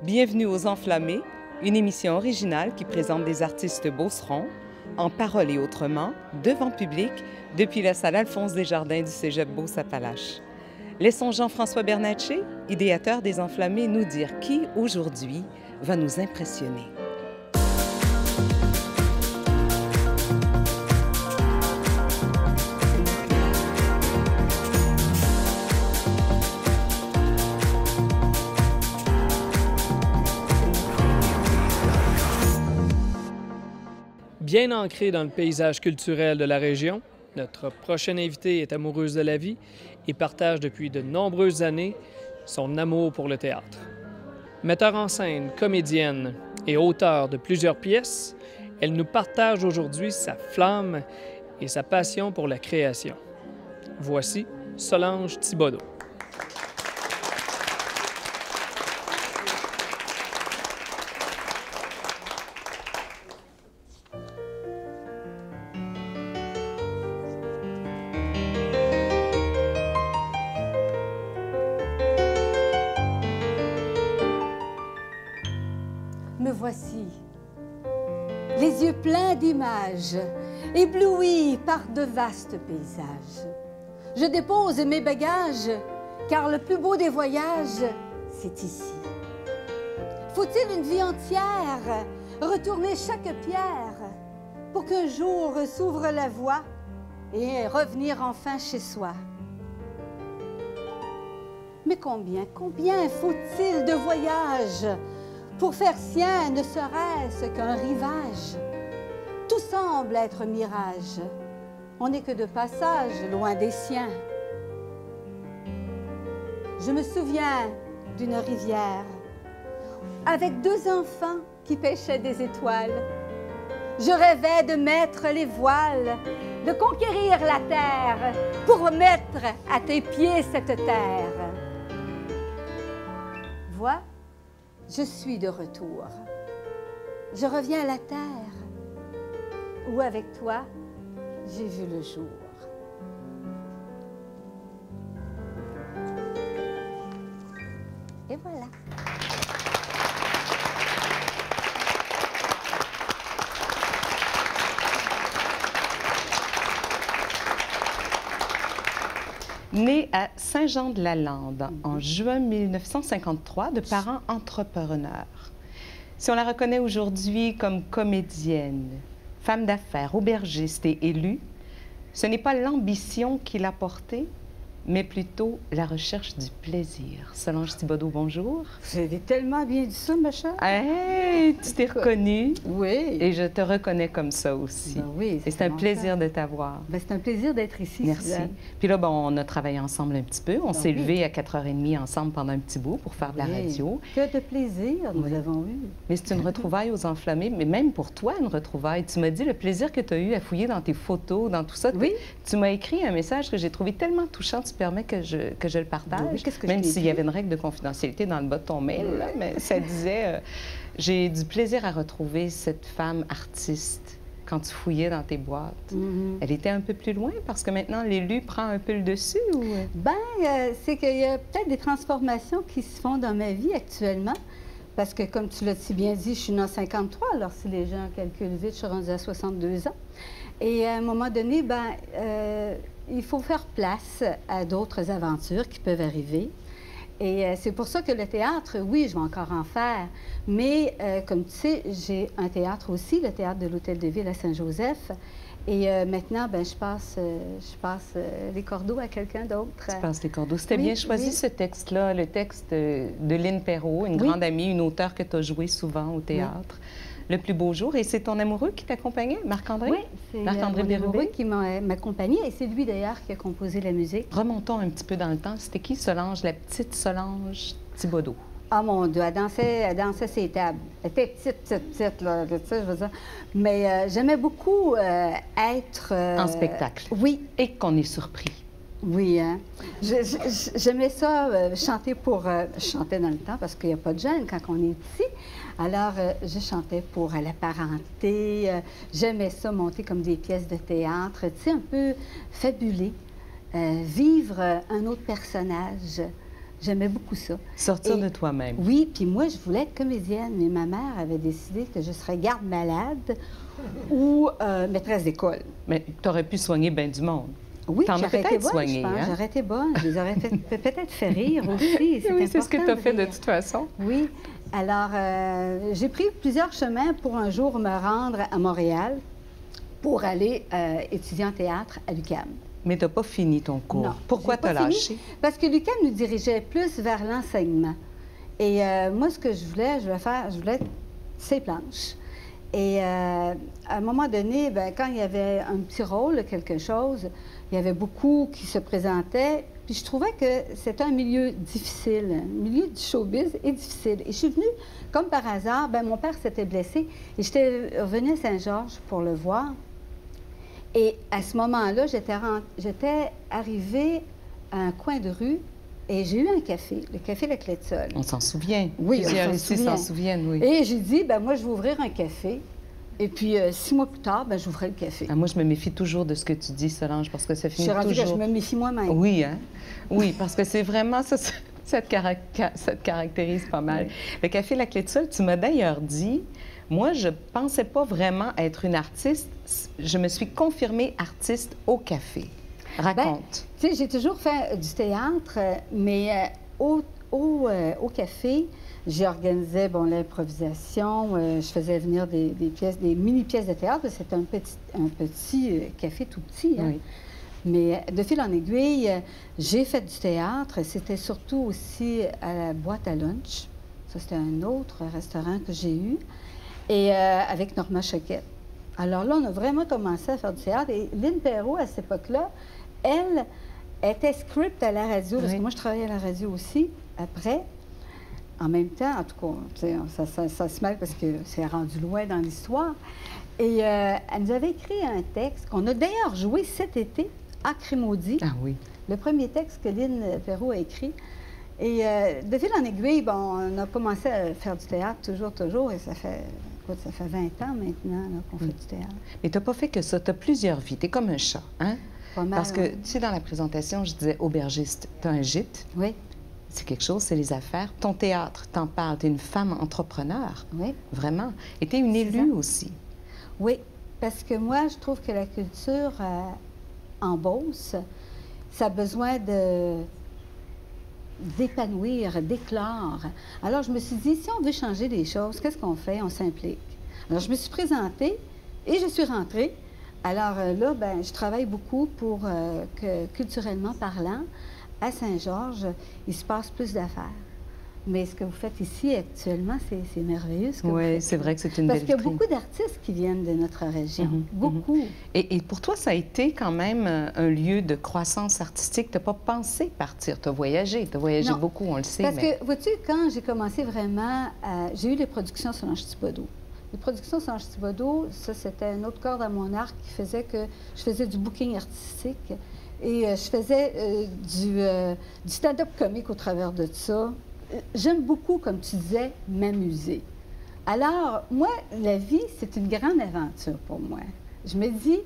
Bienvenue aux Enflammés, une émission originale qui présente des artistes beaucerons, en parole et autrement, devant public, depuis la salle Alphonse Desjardins du Cégep Beauce-Appalaches. Laissons Jean-François Bernatchez, idéateur des Enflammés, nous dire qui, aujourd'hui, va nous impressionner. Bien ancrée dans le paysage culturel de la région, notre prochaine invitée est amoureuse de la vie et partage depuis de nombreuses années son amour pour le théâtre. Metteur en scène, comédienne et auteure de plusieurs pièces, elle nous partage aujourd'hui sa flamme et sa passion pour la création. Voici Solange Thibodeau. Me voici, les yeux pleins d'images, éblouis par de vastes paysages. Je dépose mes bagages, car le plus beau des voyages, c'est ici. Faut-il une vie entière, retourner chaque pierre, pour qu'un jour s'ouvre la voie et revenir enfin chez soi? Mais combien faut-il de voyages pour faire sien ne serait-ce qu'un rivage? Tout semble être mirage. On n'est que de passage, loin des siens. Je me souviens d'une rivière avec deux enfants qui pêchaient des étoiles. Je rêvais de mettre les voiles, de conquérir la terre pour mettre à tes pieds cette terre. Vois, je suis de retour. Je reviens à la terre, où avec toi, j'ai vu le jour. Et voilà. Née à Saint-Jean-de-la-Lande en juin 1953 de parents entrepreneurs. Si on la reconnaît aujourd'hui comme comédienne, femme d'affaires, aubergiste et élue, ce n'est pas l'ambition qui l'a portée, mais plutôt la recherche du plaisir. Solange Thibodeau, bonjour. Vous avez tellement bien dit ça, ma chère. Hey, tu t'es reconnue. Oui. Et je te reconnais comme ça aussi. Ben oui, et c'est un plaisir de t'avoir. Ben, c'est un plaisir d'être ici. Merci. Suzanne. Puis là, bon, on a travaillé ensemble un petit peu. On s'est oui. levés à 4h30 ensemble pendant un petit bout pour faire de la radio. Que de plaisir nous avons eu. Mais c'est une retrouvaille aux Enflammés, mais même pour toi, une retrouvaille. Tu m'as dit le plaisir que tu as eu à fouiller dans tes photos, dans tout ça. Oui. Tu m'as écrit un message que j'ai trouvé tellement touchant. Tu permets que je le partage, oui, qu'est-ce que même je t'ai s'il y avait écrit? une règle de confidentialité dans le bas de ton mail, là, mais ça disait j'ai du plaisir à retrouver cette femme artiste quand tu fouillais dans tes boîtes. Elle était un peu plus loin parce que maintenant l'élu prend un peu le dessus ou... Ben, c'est qu'il y a peut-être des transformations qui se font dans ma vie actuellement. Parce que, comme tu l'as si bien dit, je suis née en 53, alors si les gens calculent vite, je suis rendue à 62 ans. Et à un moment donné, ben, il faut faire place à d'autres aventures qui peuvent arriver. Et c'est pour ça que le théâtre, oui, je vais encore en faire. Mais, comme tu sais, j'ai un théâtre aussi, le théâtre de l'Hôtel de Ville à Saint-Joseph. Et maintenant, ben, je passe les cordeaux à quelqu'un d'autre. Tu passes les cordeaux. C'était Oui, bien choisi, oui. ce texte-là, le texte de Lynne Perrault, une grande amie, une auteure que tu as jouée souvent au théâtre. Le plus beau jour. Et c'est ton amoureux qui t'accompagnait, Marc-André? Oui, c'est Marc-André mon amoureux Bérubé qui m'accompagnait. Et c'est lui, d'ailleurs, qui a composé la musique. Remontons un petit peu dans le temps. C'était qui, Solange, la petite Solange Thibodeau? Ah, mon Dieu, elle dansait ses tables. Elle était petite, là, tu sais, je veux dire. Mais j'aimais beaucoup être... En spectacle. Oui. Et qu'on est surpris. Oui, hein. J'aimais ça, chanter pour... je chantais dans le temps parce qu'il n'y a pas de jeunes quand on est petit. Alors, je chantais pour la parenté. J'aimais ça, monter comme des pièces de théâtre, tu sais, un peu fabulé. Vivre un autre personnage. J'aimais beaucoup ça. Sortir de toi-même. Oui, puis moi, je voulais être comédienne, mais ma mère avait décidé que je serais garde-malade ou maîtresse d'école. Mais tu aurais pu soigner bien du monde. Oui, t'en as peut-être soigné, je pense. hein? J'aurais été bonne. Je les aurais peut-être fait rire aussi. Oui, c'est ce que tu as fait de rire. toute façon. Oui. Alors, j'ai pris plusieurs chemins pour un jour me rendre à Montréal pour aller étudier en théâtre à l'UQAM. Mais tu n'as pas fini ton cours. Non. Pourquoi tu as lâché? Parce que l'UQAM nous dirigeait plus vers l'enseignement. Et moi, ce que je voulais être ces planches. Et à un moment donné, ben, quand il y avait un petit rôle, quelque chose, il y avait beaucoup qui se présentaient. Puis je trouvais que c'était un milieu difficile. Le milieu du showbiz est difficile. Et je suis venue, comme par hasard, ben, mon père s'était blessé. Et j'étais revenue à Saint-Georges pour le voir. Et à ce moment-là, j'étais arrivée à un coin de rue et j'ai eu un café, le café La Clé de Sol. On s'en souvient. Oui, Plusieurs on ici s'en souviennent, oui. Et j'ai dit, ben moi, je vais ouvrir un café. Et puis, 6 mois plus tard, ben, j'ouvrais le café. Ah, moi, je me méfie toujours de ce que tu dis, Solange, parce que ça finit Je suis rendue toujours... que je me méfie moi-même. Oui, hein? Oui, parce que c'est vraiment ça, ça te caractérise pas mal. Oui. Le café La Clé de Sol, tu m'as d'ailleurs dit, moi, je pensais pas vraiment être une artiste. Je me suis confirmée artiste au café. Raconte. Tu sais, j'ai toujours fait du théâtre, mais au café, j'organisais l'improvisation, je faisais venir des pièces, des mini-pièces de théâtre, c'était un petit café tout petit. Hein? Oui. Mais de fil en aiguille, j'ai fait du théâtre. C'était surtout aussi à la boîte à lunch. Ça, c'était un autre restaurant que j'ai eu. Et avec Norma Choquette. Alors là, on a vraiment commencé à faire du théâtre. Et Lynn Perrault, à cette époque-là, elle était script à la radio, parce que moi, je travaillais à la radio aussi, après. En même temps, en tout cas, ça se mêle parce que c'est rendu loin dans l'histoire. Et elle nous avait écrit un texte qu'on a d'ailleurs joué cet été à Crémaudit. Ah oui. Le premier texte que Lynn Perrault a écrit. Et de fil en aiguille, on a commencé à faire du théâtre toujours, et ça fait 20 ans maintenant qu'on fait du théâtre. Mais tu n'as pas fait que ça, tu as plusieurs vies, tu es comme un chat, hein? Pas mal, Parce que, oui. tu sais, dans la présentation, je disais aubergiste, tu as un gîte, Oui, c'est quelque chose, c'est les affaires. Ton théâtre, t'en parles, tu es une femme entrepreneur, oui. vraiment. Et tu es une élue aussi. Oui, parce que moi, je trouve que la culture en Beauce, ça a besoin d'épanouir, d'éclore. Alors, je me suis dit, si on veut changer les choses, qu'est-ce qu'on fait? On s'implique. Alors, je me suis présentée et je suis rentrée. Alors là, ben, je travaille beaucoup pour que, culturellement parlant, à Saint-Georges, il se passe plus d'affaires. Mais ce que vous faites ici actuellement, c'est merveilleux. Oui, c'est vrai que c'est une belle Parce qu'il y a vitrine. beaucoup d'artistes qui viennent de notre région. Beaucoup. Et pour toi, ça a été quand même un lieu de croissance artistique. Tu n'as pas pensé partir, tu as voyagé. Tu as voyagé Non. beaucoup, on le sait. Parce mais... que, vois-tu, quand j'ai commencé vraiment, j'ai eu les productions Solange Thibodeau. Les productions Solange Thibodeau, ça, c'était un autre corde à mon arc qui faisait que je faisais du booking artistique et je faisais du stand-up comique au travers de ça. J'aime beaucoup, comme tu disais, m'amuser. Alors, moi, la vie, c'est une grande aventure pour moi. Je me dis,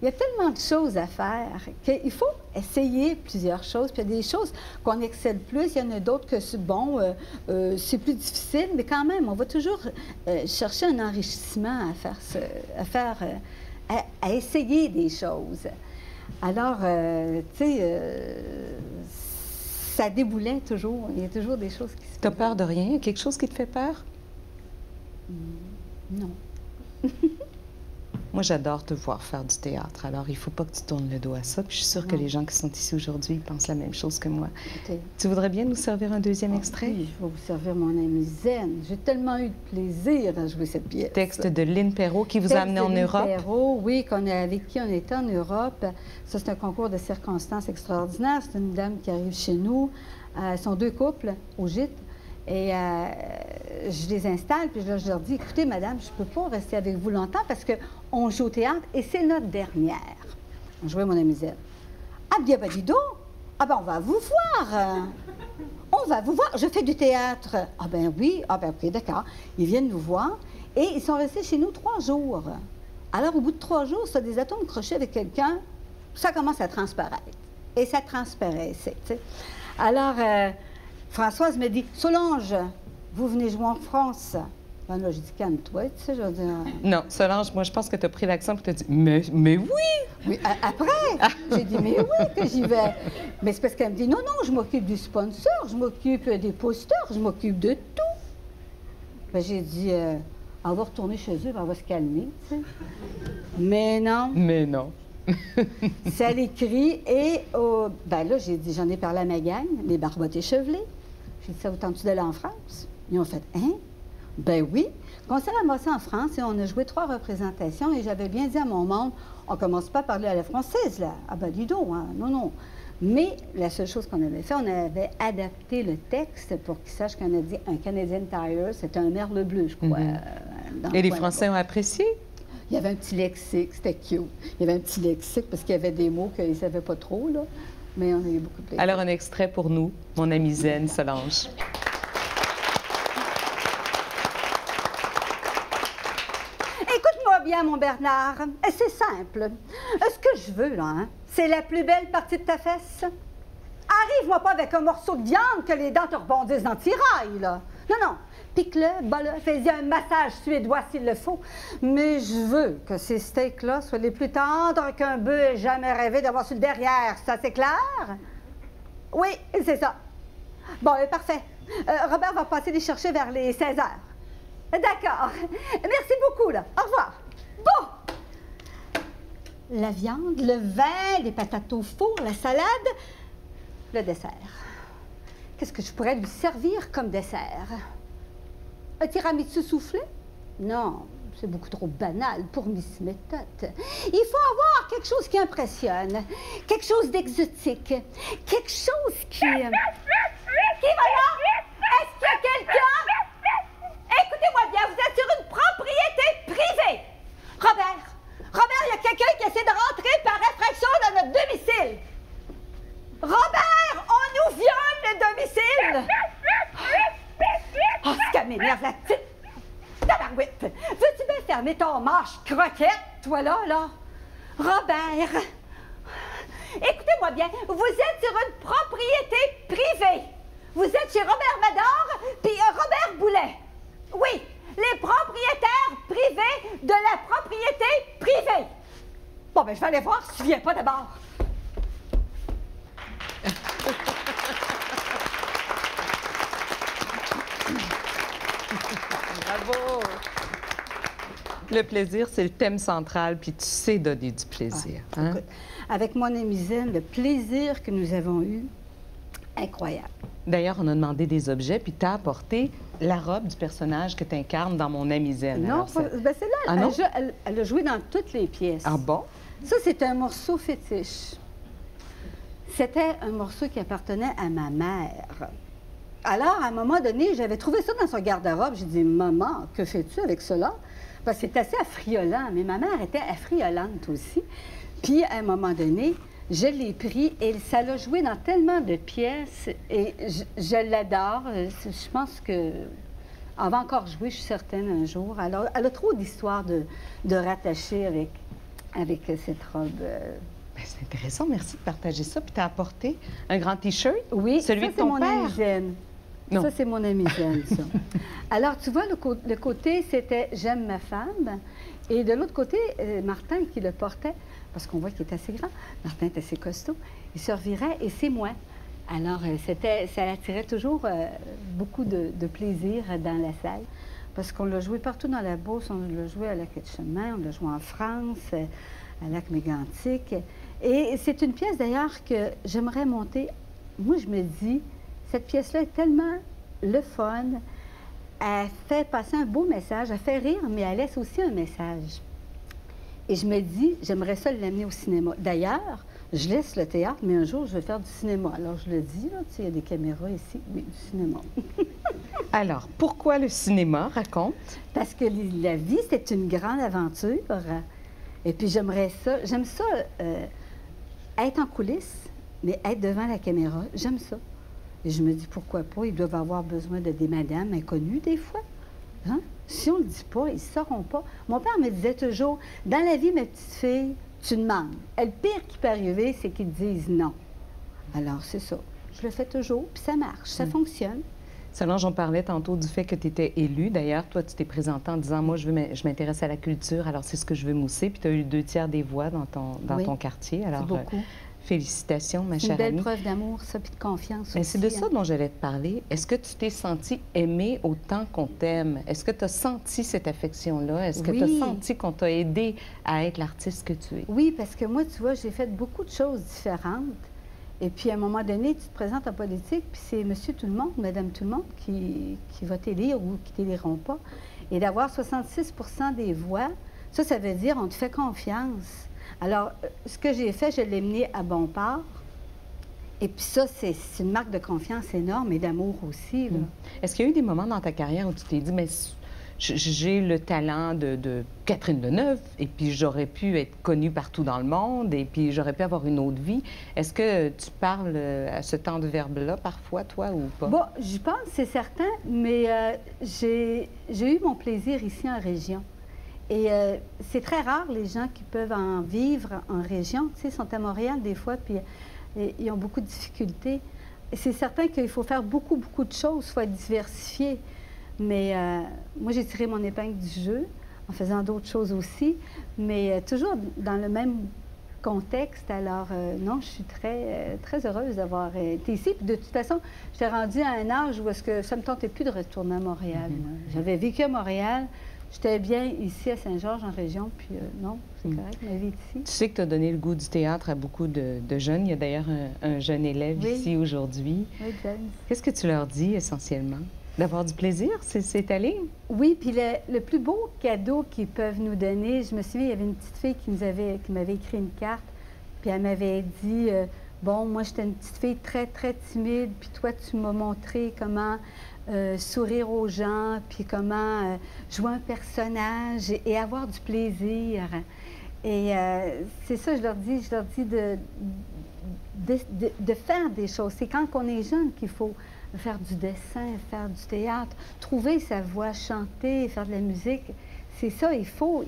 il y a tellement de choses à faire qu'il faut essayer plusieurs choses. Puis il y a des choses qu'on excelle plus, il y en a d'autres que c'est bon, c'est plus difficile, mais quand même, on va toujours chercher un enrichissement à essayer des choses. Alors, tu sais, ça déboulait toujours. Il y a toujours des choses qui se Tu as font. peur de rien? Quelque chose qui te fait peur? Non. Moi, j'adore te voir faire du théâtre. Alors, il ne faut pas que tu tournes le dos à ça. Puis je suis sûre que Non. les gens qui sont ici aujourd'hui pensent la même chose que moi. Écoutez, Tu voudrais bien nous servir un deuxième extrait? oui, je vais vous servir mon ami Zen. J'ai tellement eu de plaisir à jouer cette pièce. Texte de Lynn Perrault qui vous a Texte amené de en Lynn Europe. Perrault, oui, avec qui on était en Europe. Ça, c'est un concours de circonstances extraordinaires. C'est une dame qui arrive chez nous. Ils sont 2 couples au gîte. Et je les installe, puis je leur dis, écoutez, madame, je ne peux pas rester avec vous longtemps parce qu'on joue au théâtre et c'est notre dernière. On jouait mon ami Zen. Ah bien, ben dis donc, ah ben on va vous voir. On va vous voir. Je fais du théâtre. Ah ben oui, ah ben ok, d'accord. Ils viennent nous voir et ils sont restés chez nous 3 jours. Alors, au bout de 3 jours, ça, des atomes crochés avec quelqu'un, ça commence à transparaître. Et ça transparaissait, tu sais. Alors, Françoise me dit, Solange, vous venez jouer en France. Ben là, j'ai dit, calme-toi, tu sais, je veux dire... Non, Solange, moi, je pense que tu as pris l'accent pour te dire, mais oui! Oui, après, j'ai dit, mais oui que j'y vais. Mais c'est parce qu'elle me dit, non, non, je m'occupe du sponsor, je m'occupe des posters, je m'occupe de tout. Ben, j'ai dit, on va retourner chez eux, on va se calmer, tu sais. Mais non. Mais non. Ça l'écrit et, ben là, j'ai dit, j'en ai parlé à ma gang, les Barbottes échevelés. J'ai dit, ça vous tente-tu d'aller en France? Ils ont fait, hein? Ben oui. Quand on s'est ramassé en France, et on a joué 3 représentations et j'avais bien dit à mon monde, on commence pas à parler à la française, là. Ah ben dis donc, hein? Non, non. Mais la seule chose qu'on avait fait, on avait adapté le texte pour qu'ils sachent qu'on a dit un Canadian Tire, c'était un merle bleu, je crois. Et les Français ont apprécié? Il y avait un petit lexique, c'était cute. Il y avait un petit lexique parce qu'il y avait des mots qu'ils ne savaient pas trop, là. Mais on a eu beaucoup de plaisir. Alors, un extrait pour nous, mon amie zen, Solange. Écoute-moi bien, mon Bernard. C'est simple. Ce que je veux, là, hein, c'est la plus belle partie de ta fesse. Arrive-moi pas avec un morceau de viande que les dents te rebondissent dans le tirail, là. Non, non. Pique-le, bas-le, fais-y un massage suédois s'il le faut. Mais je veux que ces steaks-là soient les plus tendres qu'un bœuf ait jamais rêvé d'avoir sur le derrière. Ça, c'est clair? Oui, c'est ça. Bon, parfait. Robert va passer les chercher vers les 16 heures. D'accord. Merci beaucoup, là. Au revoir. Bon! La viande, le vin, les patates au four, la salade, le dessert. Qu'est-ce que je pourrais lui servir comme dessert? Un tiramisu soufflé? Non, c'est beaucoup trop banal pour Miss Méthode. Il faut avoir quelque chose qui impressionne, quelque chose d'exotique, quelque chose qui... Qui va là? Est-ce qu'il y a quelqu'un? Écoutez-moi bien, vous êtes sur une propriété privée. Robert, il y a quelqu'un qui essaie de rentrer par effraction dans notre domicile. Robert, on nous viole le domicile. Oh, ce qu'elle m'énerve, la petite tabarouette. Veux-tu bien fermer ton manche croquette, toi là? Robert, écoutez-moi bien, vous êtes sur une propriété privée. Vous êtes chez Robert Mador puis Robert Boulet. Oui, les propriétaires privés de la propriété privée. Bon, ben, je vais aller voir si tu viens pas d'abord. Bravo! Le plaisir, c'est le thème central, puis tu sais donner du plaisir. Hein? Écoute, avec mon amie Zen, le plaisir que nous avons eu, incroyable. D'ailleurs, on a demandé des objets, puis tu as apporté la robe du personnage que tu incarnes dans mon amie Zen. Non, ben celle-là, Ah, non? elle a joué dans toutes les pièces. Ah bon? Ça, c'est un morceau fétiche. C'était un morceau qui appartenait à ma mère. Alors, à un moment donné, j'avais trouvé ça dans son garde-robe. J'ai dit, maman, que fais-tu avec cela? Parce que c'est assez affriolant, mais ma mère était affriolante aussi. Puis, à un moment donné, je l'ai pris et ça l'a joué dans tellement de pièces et je l'adore. Je pense que on va encore jouer, je suis certaine, un jour. Alors, elle a trop d'histoires de rattacher avec cette robe. Ben, c'est intéressant, merci de partager ça. Puis tu as apporté un grand T-shirt? Oui, celui ça, de ton c'est père? mon ami Zen. Non. Ça, c'est mon ami Zen, ça. Alors, tu vois, le côté, c'était « J'aime ma femme ». Et de l'autre côté, Martin qui le portait, parce qu'on voit qu'il est assez grand. Martin est assez costaud. Il se revirait et c'est moi. Alors, ça attirait toujours beaucoup de plaisir dans la salle. Parce qu'on l'a joué partout dans la Beauce. On l'a joué à Lac-Etchemin, on l'a joué en France, à Lac-Mégantic. Et c'est une pièce, d'ailleurs, que j'aimerais monter. Moi, je me dis, cette pièce-là est tellement le fun. Elle fait passer un beau message, elle fait rire, mais elle laisse aussi un message. Et je me dis, j'aimerais ça l'amener au cinéma. D'ailleurs, je laisse le théâtre, mais un jour, je vais faire du cinéma. Alors, je le dis, là, tu sais, il y a des caméras ici, oui, du cinéma. Alors, pourquoi le cinéma? Raconte. Parce que la vie, c'est une grande aventure. Et puis, j'aime ça, être en coulisses, mais être devant la caméra, j'aime ça. Et je me dis, pourquoi pas? Ils doivent avoir besoin de des madames inconnues, des fois. Hein? Si on ne le dit pas, ils ne sauront pas. Mon père me disait toujours, dans la vie, ma petite fille, tu demandes. Et le pire qui peut arriver, c'est qu'ils disent non. Alors, c'est ça. Je le fais toujours, puis ça marche, ça fonctionne. Solange, on parlait tantôt du fait que tu étais élue. D'ailleurs, toi, tu t'es présentée en disant, moi, je m'intéresse à la culture, alors c'est ce que je veux mousser. Puis tu as eu 2/3 des voix dans ton quartier. Alors, c'est beaucoup. Félicitations, ma C'est chère une belle amie. preuve d'amour, ça, puis de confiance Mais aussi. c'est de ça dont j'allais te parler. Est-ce que tu t'es sentie aimée autant qu'on t'aime? Est-ce que tu as senti cette affection-là? Est-ce que tu as senti qu'on t'a aidé à être l'artiste que tu es? Oui, parce que moi, tu vois, j'ai fait beaucoup de choses différentes. Et puis, à un moment donné, tu te présentes en politique, puis c'est monsieur tout le monde, madame tout le monde qui va t'élire ou qui t'éliront pas. Et d'avoir 66 des voix, ça veut dire on te fait confiance. Alors, ce que j'ai fait, je l'ai mené à bon port. Et puis ça, c'est une marque de confiance énorme et d'amour aussi. Est-ce qu'il y a eu des moments dans ta carrière où tu t'es dit, mais j'ai le talent de Catherine Deneuve, et puis j'aurais pu être connue partout dans le monde, et puis j'aurais pu avoir une autre vie. Est-ce que tu parles à ce temps de verbe-là parfois, toi, ou pas? Bon, j'y pense, c'est certain, mais j'ai eu mon plaisir ici en région. Et c'est très rare, les gens qui peuvent en vivre en région. Tu sais, ils sont à Montréal des fois, puis ils ont beaucoup de difficultés. C'est certain qu'il faut faire beaucoup de choses, il faut être diversifié. Mais moi, j'ai tiré mon épingle du jeu en faisant d'autres choses aussi, mais toujours dans le même contexte. Alors, non, je suis très heureuse d'avoir été ici. Puis de toute façon, j'étais rendue à un âge où est-ce que ça ne me tentait plus de retourner à Montréal. J'avais vécu à Montréal. J'étais bien ici à Saint-Georges, en région, puis non, c'est correct, ma vie est ici. Tu sais que tu as donné le goût du théâtre à beaucoup de jeunes. Il y a d'ailleurs un jeune élève ici aujourd'hui. Oui, James. Qu'est-ce que tu leur dis essentiellement? D'avoir du plaisir, c'est ta ligne? Oui, puis le plus beau cadeau qu'ils peuvent nous donner, je me souviens, il y avait une petite fille qui m'avait écrit une carte, puis elle m'avait dit, bon, moi, j'étais une petite fille très timide, puis toi, tu m'as montré comment sourire aux gens, puis comment jouer un personnage et avoir du plaisir. Et c'est ça, je leur dis de faire des choses. C'est quand on est jeune qu'il faut faire du dessin, faire du théâtre, trouver sa voix, chanter, faire de la musique. C'est ça, il faut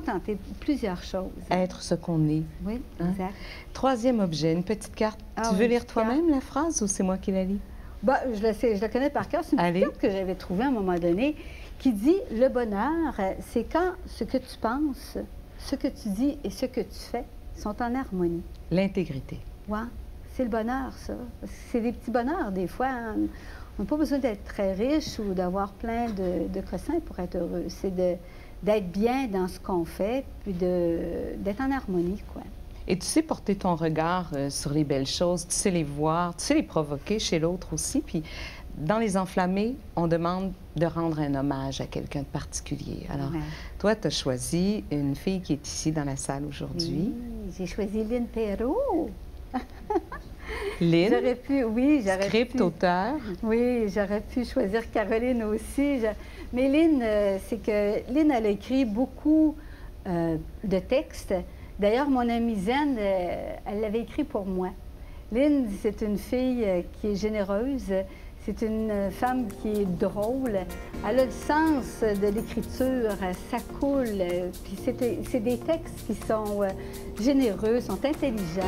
tenter plusieurs choses. Être ce qu'on est. Oui, exact. Troisième objet, une petite carte. Tu veux lire toi-même la phrase ou c'est moi qui la lis? Bah, je la connais par cœur. C'est une petite carte que j'avais trouvée à un moment donné qui dit « Le bonheur, c'est quand ce que tu penses, ce que tu dis et ce que tu fais sont en harmonie. » L'intégrité. Oui, c'est le bonheur, ça. C'est des petits bonheurs, des fois. Hein. On n'a pas besoin d'être très riche ou d'avoir plein de cossins pour être heureux. C'est d'être bien dans ce qu'on fait, puis d'être en harmonie, quoi. Et tu sais porter ton regard sur les belles choses, tu sais les voir, tu sais les provoquer chez l'autre aussi. Puis dans Les Enflammés, on demande de rendre un hommage à quelqu'un de particulier. Alors, toi, tu as choisi une fille qui est ici dans la salle aujourd'hui. Oui, j'ai choisi Lynn Perrault. Lynn, j'aurais pu. script-auteur. Oui, j'aurais pu choisir Caroline aussi. Mais Lynn, c'est que Lynn, elle a écrit beaucoup de textes. D'ailleurs, mon amie Zen, elle l'avait écrit pour moi. Lynn, c'est une fille qui est généreuse. C'est une femme qui est drôle. Elle a le sens de l'écriture. Ça coule. Puis c'est des textes qui sont généreux, sont intelligents.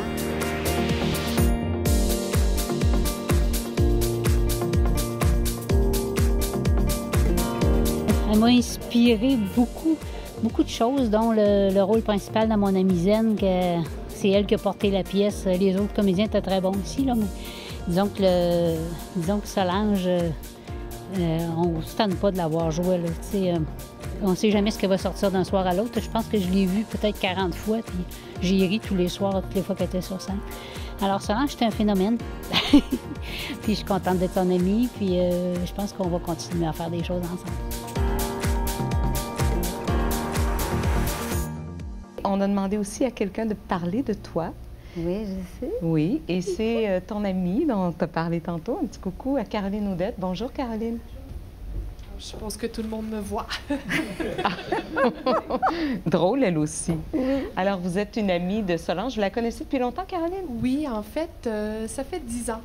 Elle m'a inspiré beaucoup de choses, dont le rôle principal dans Mon amie Zen, que c'est elle qui a porté la pièce. Les autres comédiens étaient très bons aussi, là, mais disons que Solange, on ne se tente pas de l'avoir joué. On ne sait jamais ce qu'elle va sortir d'un soir à l'autre. Je pense que je l'ai vue peut-être 40 fois, puis j'ai ri tous les soirs, toutes les fois qu'elle était sur scène. Alors Solange, c'est un phénomène. Puis je suis contente d'être ton amie, puis je pense qu'on va continuer à faire des choses ensemble. On a demandé aussi à quelqu'un de parler de toi. Oui, je sais. Oui, et c'est ton amie dont tu as parlé tantôt. Un petit coucou à Caroline Audette. Bonjour, Caroline. Je pense que tout le monde me voit. Drôle, elle aussi. Oui. Alors, vous êtes une amie de Solange. Vous la connaissez depuis longtemps, Caroline? Oui, en fait, ça fait 10 ans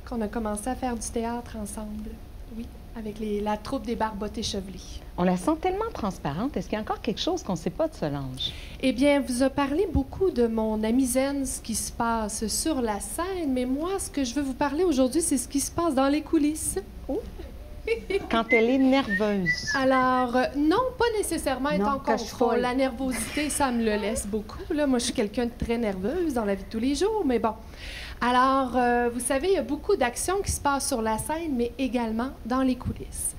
qu'on a commencé à faire du théâtre ensemble. Oui. avec la troupe des Barbottes échevelées. On la sent tellement transparente. Est-ce qu'il y a encore quelque chose qu'on ne sait pas de Solange? Eh bien, vous a parlé beaucoup de mon amie Zen, ce qui se passe sur la scène, mais moi, ce que je veux vous parler aujourd'hui, c'est ce qui se passe dans les coulisses. Oh. Quand elle est nerveuse. Alors, non, pas nécessairement être Non, en contrôle. La nervosité, ça me le laisse beaucoup. Là, moi, je suis quelqu'un de très nerveuse dans la vie de tous les jours, mais bon. Alors, vous savez, il y a beaucoup d'actions qui se passent sur la scène, mais également dans les coulisses.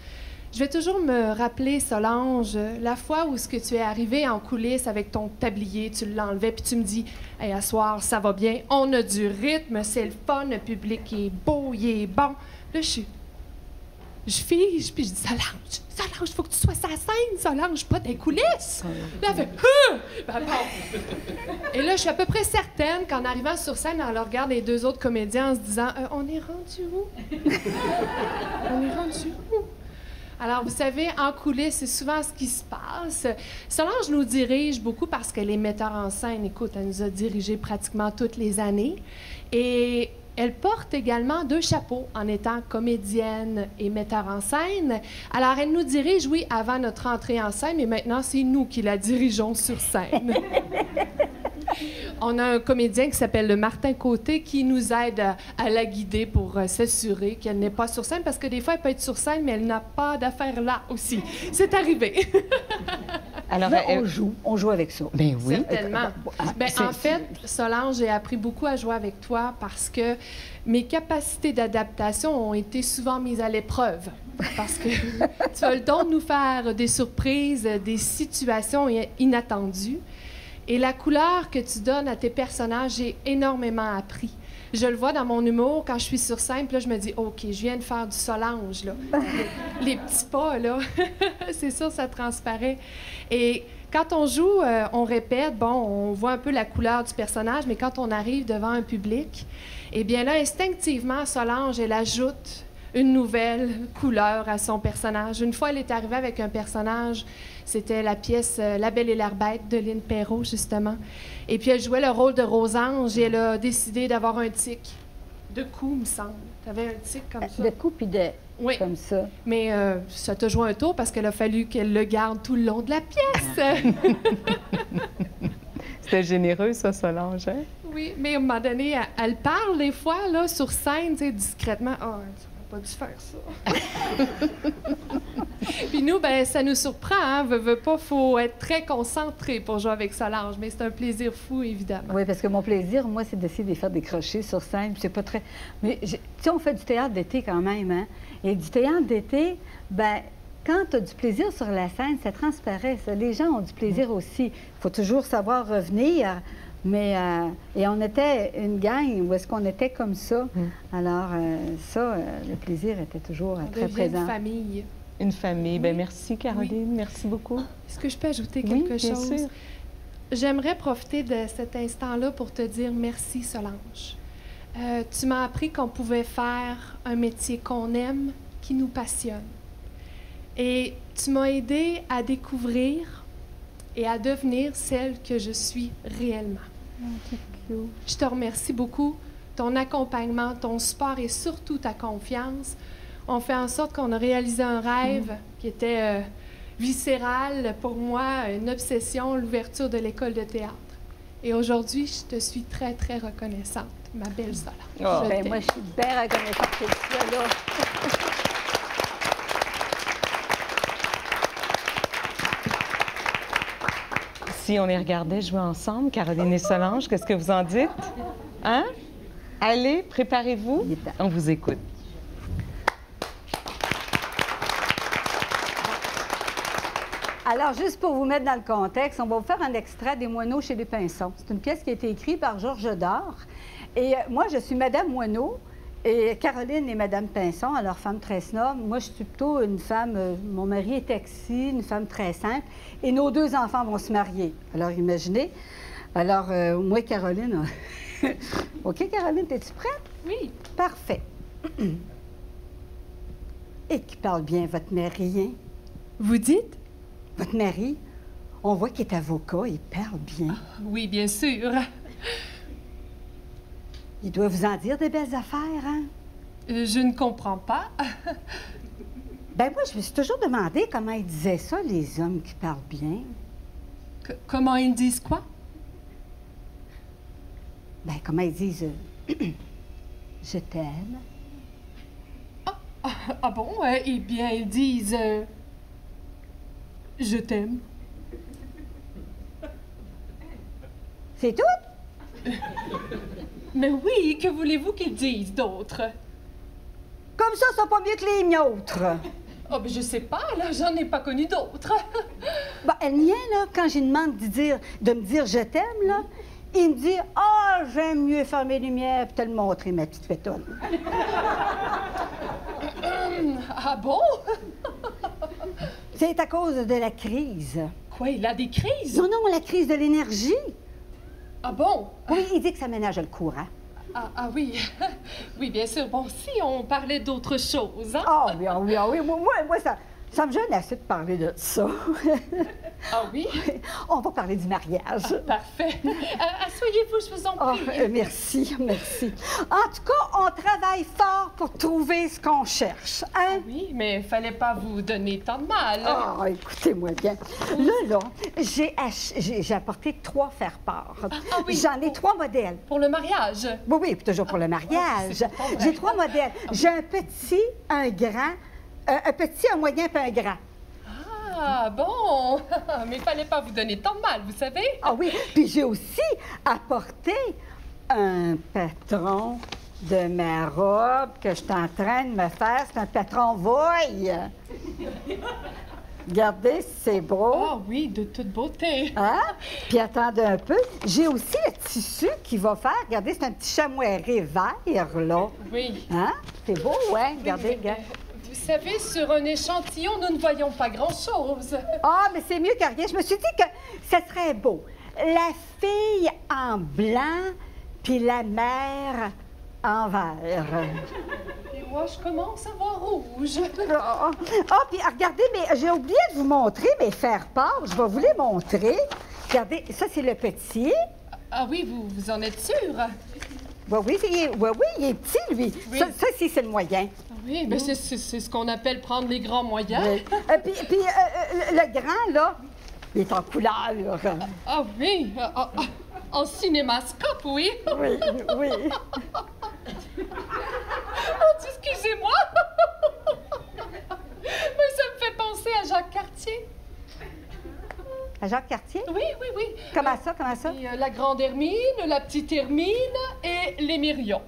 Je vais toujours me rappeler, Solange, la fois où ce que tu es arrivée en coulisses avec ton tablier, tu l'enlevais, puis tu me dis « Hey, à soir, ça va bien, on a du rythme, c'est le fun, le public est beau, il est bon. » Là, je fige, puis je dis « Solange, il faut que tu sois sur la scène, Solange, pas des coulisses. » Là, elle fait « Ben bon. » Et là, je suis à peu près certaine qu'en arrivant sur scène, elle regarde les deux autres comédiens en se disant « On est rendu où? On est rendu où? » Alors, vous savez, en coulisses, c'est souvent ce qui se passe. Solange nous dirige beaucoup parce qu'elle est metteur en scène. Écoute, elle nous a dirigé pratiquement toutes les années. Et elle porte également 2 chapeaux en étant comédienne et metteur en scène. Alors, elle nous dirige, oui, avant notre entrée en scène, mais maintenant, c'est nous qui la dirigeons sur scène. On a un comédien qui s'appelle le Martin Côté qui nous aide à la guider pour s'assurer qu'elle n'est pas sur scène, parce que des fois, elle peut être sur scène, mais elle n'a pas d'affaires là aussi. C'est arrivé. Alors, on joue avec ça. Ben oui. Certainement. Ben, en fait, Solange, j'ai appris beaucoup à jouer avec toi parce que mes capacités d'adaptation ont été souvent mises à l'épreuve. Parce que tu as le don de nous faire des surprises, des situations inattendues. Et la couleur que tu donnes à tes personnages, j'ai énormément appris. Je le vois dans mon humour quand je suis sur scène, puis là, je me dis, OK, je viens de faire du Solange, là. Les petits pas, là, c'est sûr, ça transparaît. Et quand on joue, on répète, bon, on voit un peu la couleur du personnage, mais quand on arrive devant un public, eh bien là, instinctivement, Solange, elle ajoute une nouvelle couleur à son personnage. Une fois, elle est arrivée avec un personnage, c'était la pièce La Belle et la Bête de Lynn Perrault, justement. Et puis, elle jouait le rôle de Rosange et elle a décidé d'avoir un tic de cou, me semble. Tu avais un tic comme ça. De cou puis oui. Comme ça. Mais ça t'a joué un tour parce qu'il a fallu qu'elle le garde tout le long de la pièce. C'était généreux, ça, Solange, hein? Oui, mais à un moment donné, elle parle des fois, là, sur scène, tu sais, discrètement. « Ah, tu n'aurais pas dû faire ça. » Puis nous, ben ça nous surprend, hein? Veut pas, faut être très concentré pour jouer avec Solange, mais c'est un plaisir fou, évidemment. Oui, parce que mon plaisir, moi, c'est d'essayer de les faire décrocher sur scène. C'est pas très... Mais, tu sais, on fait du théâtre d'été quand même, hein? Et du théâtre d'été, ben quand tu as du plaisir sur la scène, ça transparaît, ça. Les gens ont du plaisir aussi. Il faut toujours savoir revenir. Mais, et on était une gang où est-ce qu'on était comme ça. Alors, le plaisir était toujours très présent. Une famille. Une famille. Oui. Bien, merci, Caroline. Oui. Merci beaucoup. Est-ce que je peux ajouter quelque chose? Bien sûr. J'aimerais profiter de cet instant-là pour te dire merci, Solange. Tu m'as appris qu'on pouvait faire un métier qu'on aime, qui nous passionne. Et tu m'as aidé à découvrir et à devenir celle que je suis réellement. Je te remercie beaucoup. Ton accompagnement, ton support et surtout ta confiance ont fait en sorte qu'on a réalisé un rêve qui était viscéral pour moi, une obsession, l'ouverture de l'école de théâtre. Et aujourd'hui, je te suis très, très reconnaissante, ma belle Solange. Oh. Ben, moi, je suis bien reconnaissante que tu sois là. Si on les regardait jouer ensemble, Caroline et Solange, qu'est-ce que vous en dites? Hein? Allez, préparez-vous. On vous écoute. Alors, juste pour vous mettre dans le contexte, on va vous faire un extrait des Moineaux chez les Pinsons. C'est une pièce qui a été écrite par Georges Dard. Et moi, je suis Madame Moineau et Caroline est Madame Pinson, alors femme très snob. Moi, je suis plutôt une femme, mon mari est taxi, une femme très simple. Et nos 2 enfants vont se marier. Alors, imaginez. Alors, moi et Caroline... OK, Caroline, es-tu prête? Oui. Parfait. Et qui parle bien, votre mari, hein? Vous dites? Votre mari, on voit qu'il est avocat, il parle bien. Oui, bien sûr. Il doit vous en dire des belles affaires, hein? Je ne comprends pas. Ben moi, je me suis toujours demandé comment ils disaient ça, les hommes qui parlent bien. Comment ils disent quoi? Ben, comment ils disent je t'aime. Ah bon? Eh bien, ils disent je t'aime. C'est tout? Mais oui, que voulez-vous qu'ils disent d'autre? Comme ça, c'est pas mieux que les nôtres. Oh, ben je sais pas, là, j'en ai pas connu d'autres. Bon, le mien, là, quand j'ai demande de me dire je t'aime, là, il me dit « Ah, j'aime mieux fermer les lumières et te le montrer, ma petite pétonne. » Ah bon? C'est à cause de la crise. Quoi, il a des crises? Non, non, la crise de l'énergie. Ah bon? Oui, il dit que ça ménage le courant. Ah oui, oui, bien sûr. Bon, si on parlait d'autre chose, hein? Ah oui, ah oui, ah oui. Moi ça me gêne assez de parler de ça. Ah oui? On va parler du mariage. Parfait. Asseyez-vous, je vous en Ah, prie. merci, merci. En tout cas, on travaille fort pour trouver ce qu'on cherche, hein? Oui, mais il fallait pas vous donner tant de mal. Ah, écoutez-moi bien. Là, j'ai apporté 3 faire-part. Ah oui. J'en ai 3 modèles. Pour le mariage. Oui, oui, puis toujours pour le mariage. c'est pas vrai. J'ai 3 modèles. J'ai un petit, un grand, un petit, un moyen puis un grand. Ah bon, mais il fallait pas vous donner tant de mal, vous savez? Ah oui, puis j'ai aussi apporté un patron de ma robe que je suis en train de me faire. C'est un patron voile. Regardez, c'est beau. Ah oui, de toute beauté. Hein? Puis attendez un peu. J'ai aussi le tissu qui va faire. Regardez, c'est un petit chamoiré vert, là. Oui. Hein? C'est beau, hein? Regardez, Oui, regarde. Vous savez, sur un échantillon, nous ne voyons pas grand-chose. Ah, mais c'est mieux que rien. Je me suis dit que ça serait beau. La fille en blanc, puis la mère en vert. Et moi, je commence à voir rouge. Ah, puis regardez, mais j'ai oublié de vous montrer mes faire-part. Je vais vous les montrer. Regardez, ça, c'est le petit. Ah oui, vous en êtes sûr? Oui, il est petit, lui. Oui. Ça, c'est le moyen. Ah oui, mais c'est ce qu'on appelle prendre les grands moyens. Oui. Puis le grand, là, il est en couleur. Ah oui, en cinémascope, oui. Oui, oui. Oh, excusez-moi. Mais ça me fait penser à Jacques Cartier. À Jacques Cartier? Oui, oui, oui. Comment ça, comment ça? Et, la grande Hermine, la petite Hermine et les Myrions.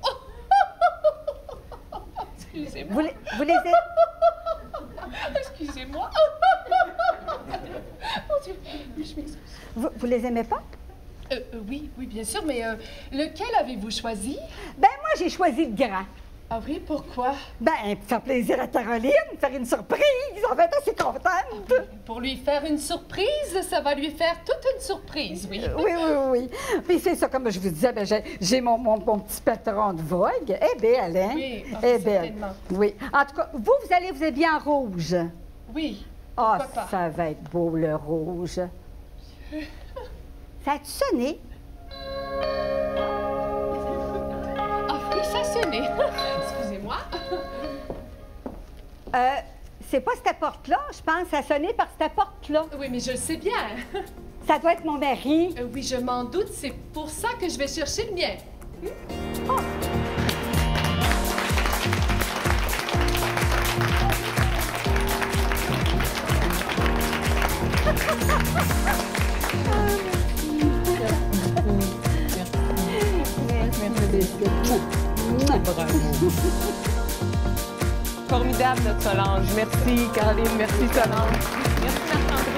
Excusez-moi. Vous les Excusez-moi. Mon Dieu, je m'excuse. vous les aimez pas? Oui, bien sûr, mais lequel avez-vous choisi? Ben, moi, j'ai choisi le grand. Ah oui, pourquoi? Ben, pour faire plaisir à Caroline, faire une surprise. On va être assez contente. Pour lui faire une surprise, ça va lui faire toute une surprise, oui. Oui. Puis c'est ça, comme je vous disais, ben, j'ai mon petit patron de Vogue. Elle est belle, hein? Oui, Elle est belle. certainement. Oui. En tout cas, vous allez vous habiller en rouge. Oui. Ah, Pourquoi pas? ça va être beau, le rouge. Ça a-tu sonné? Ah oui, ça a sonné. Excusez-moi. C'est pas cette porte-là, je pense. Ça a sonné par cette porte-là. Oui, mais je le sais bien. Ça doit être mon mari. Oui, je m'en doute. C'est pour ça que je vais chercher le mien. Formidable, notre Solange. Merci, Caroline. Merci, Solange. Merci, Marc-André.